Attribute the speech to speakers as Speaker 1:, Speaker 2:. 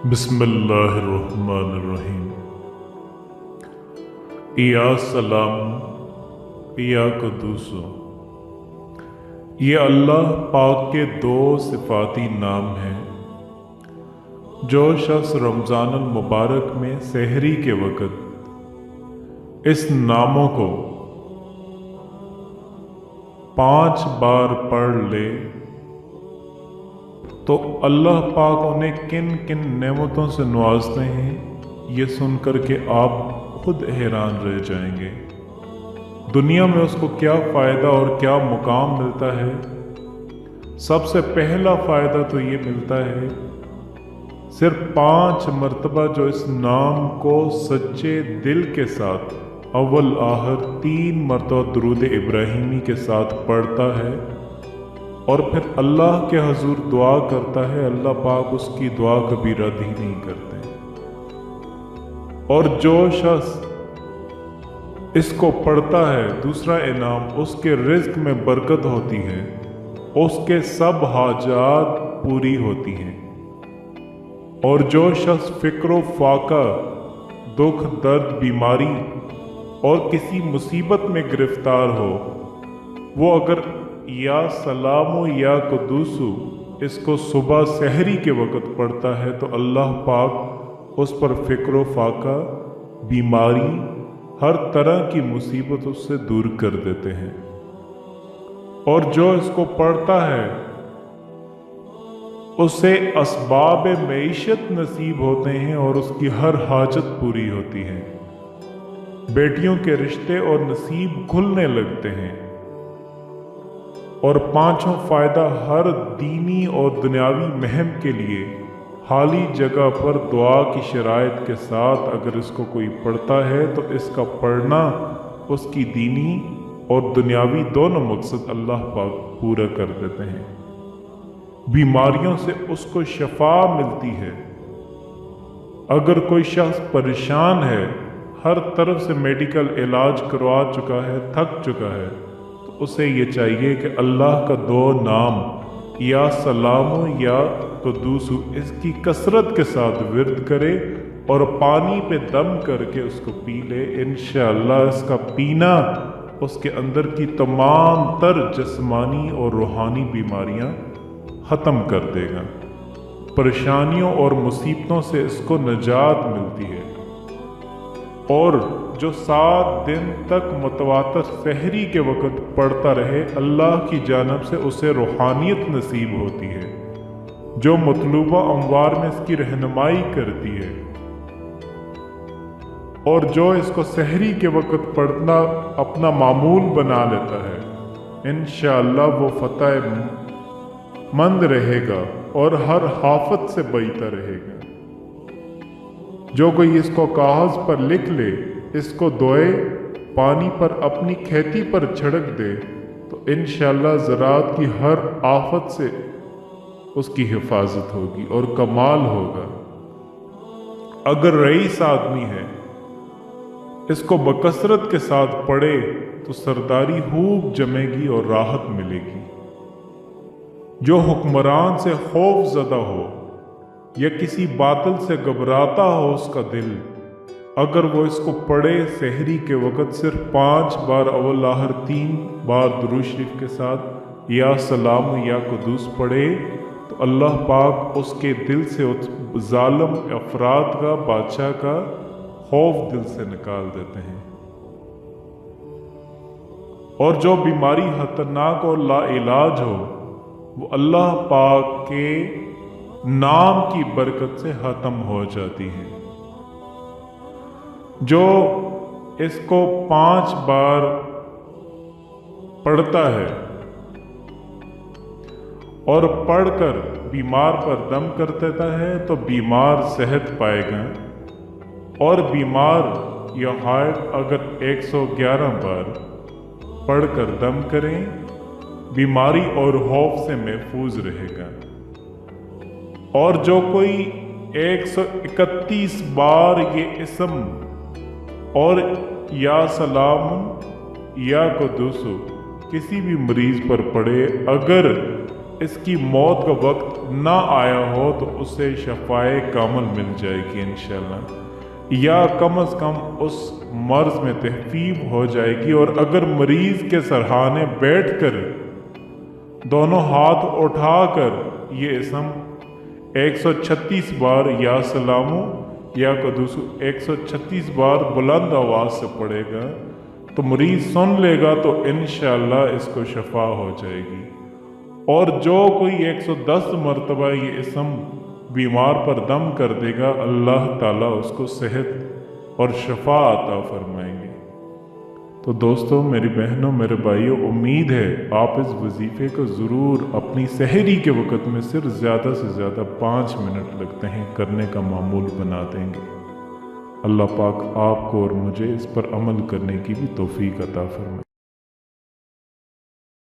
Speaker 1: बिस्मिल्लाहिर्रहमानिर्रहीम। या सलाम या कुद्दूसो, ये अल्लाह पाक के दो सिफाती नाम हैं। जो शख्स रमज़ानुल मुबारक में सहरी के वक़्त इस नामों को 5 बार पढ़ ले तो अल्लाह पाक उन्हें किन किन नेमतों से नवाजते हैं, ये सुनकर के आप खुद हैरान रह जाएंगे। दुनिया में उसको क्या फ़ायदा और क्या मुकाम मिलता है। सबसे पहला फ़ायदा तो ये मिलता है, सिर्फ 5 मरतबा जो इस नाम को सच्चे दिल के साथ अव्वल आखिर 3 मरतबा दुरूद इब्राहिमी के साथ पढ़ता है और फिर अल्लाह के हजूर दुआ करता है, अल्लाह पाक उसकी दुआ कभी रद्द ही नहीं करते। और जो शख्स इसको पढ़ता है, दूसरा इनाम उसके रिज्क में बरकत होती है, उसके सब हाजात पूरी होती हैं। और जो शख्स फिक्र फाका, दुख दर्द, बीमारी और किसी मुसीबत में गिरफ्तार हो, वो अगर या सलामो या कुद्दूसु इसको सुबह सहरी के वक़्त पढ़ता है तो अल्लाह पाक उस पर फिक्र फाका, बीमारी, हर तरह की मुसीबत उससे दूर कर देते हैं। और जो इसको पढ़ता है उसे असबाब मईशत नसीब होते हैं और उसकी हर हाजत पूरी होती है। बेटियों के रिश्ते और नसीब खुलने लगते हैं। और 5 फ़ायदा हर दीनी और दुनियावी महम के लिए खाली जगह पर दुआ की शराइत के साथ अगर इसको कोई पढ़ता है तो इसका पढ़ना उसकी दीनी और दुनियावी दोनों मकसद अल्लाह पाक पूरा कर देते हैं। बीमारियों से उसको शफा मिलती है। अगर कोई शख्स परेशान है, हर तरफ से मेडिकल इलाज करवा चुका है, थक चुका है, उसे ये चाहिए कि अल्लाह का 2 नाम या सलामो या कुद्दूसु इसकी कसरत के साथ विर्द करे और पानी पे दम करके उसको पी ले। इंशाअल्लाह इसका पीना उसके अंदर की तमाम तर जिस्मानी और रूहानी बीमारियां ख़त्म कर देगा। परेशानियों और मुसीबतों से इसको निजात मिलती है। और जो 7 दिन तक मुतवातर सहरी के वक़्त पढ़ता रहे, अल्लाह की जानिब से उसे रूहानियत नसीब होती है जो मतलूबा अमवार में इसकी रहनुमाई करती है। और जो इसको सहरी के वक़्त पढ़ना अपना मामूल बना लेता है, इंशाअल्लाह वो फतह मंद रहेगा और हर आफत से बचता रहेगा। जो कोई इसको कागज पर लिख ले, इसको दोए पानी पर अपनी खेती पर छिड़क दे तो इंशाअल्लाह ज़राअत की हर आफत से उसकी हिफाजत होगी और कमाल होगा। अगर रईस आदमी है, इसको बकसरत के साथ पढ़े तो सरदारी खूब जमेगी और राहत मिलेगी। जो हुक्मरान से खौफ ज़दा हो या किसी बातिल से घबराता हो उसका दिल, अगर वो इसको पढ़े सहरी के वक़्त सिर्फ 5 बार अव्वल आखिर 3 बार दुरूद शरीफ के साथ या सलाम या कुद्दूस पढ़े तो अल्लाह पाक उसके दिल से उस जालिम अफराद का, बादशाह का खौफ दिल से निकाल देते हैं। और जो बीमारी खतरनाक और लाइलाज हो वो अल्लाह पाक के नाम की बरकत से ख़त्म हो जाती है। जो इसको 5 बार पढ़ता है और पढ़कर बीमार पर दम कर देता है तो बीमार सेहत पाएगा। और बीमार या हार्ट अगर 111 बार पढ़कर दम करें, बीमारी और खौफ से महफूज रहेगा। और जो कोई 131 बार ये इसम और या सलाम या कुद्दूसु किसी भी मरीज पर पड़े, अगर इसकी मौत का वक्त ना आया हो तो उसे शफाए कामल मिल जाएगी इंशाल्लाह, या कम अज़ कम उस मर्ज़ में तहफ़ीब हो जाएगी। और अगर मरीज़ के सरहाने बैठकर दोनों हाथ उठाकर ये इसम 136 बार या सलामो या कदूसु 136 बार बुलंद आवाज़ से पढ़ेगा तो मरीज़ सुन लेगा तो इंशाअल्लाह इसको शफा हो जाएगी। और जो कोई 110 मरतबा ये इसम बीमार पर दम कर देगा, अल्लाह ताला उसको सेहत और शफा अता फरमाएंगे। तो दोस्तों, मेरी बहनों, मेरे भाइयों, उम्मीद है आप इस वजीफ़े को ज़रूर अपनी सहरी के वक़्त में सिर्फ ज़्यादा से ज़्यादा 5 मिनट लगते हैं करने का मामूल बना देंगे। अल्लाह पाक आपको और मुझे इस पर अमल करने की भी तौफीक अता फरमाए।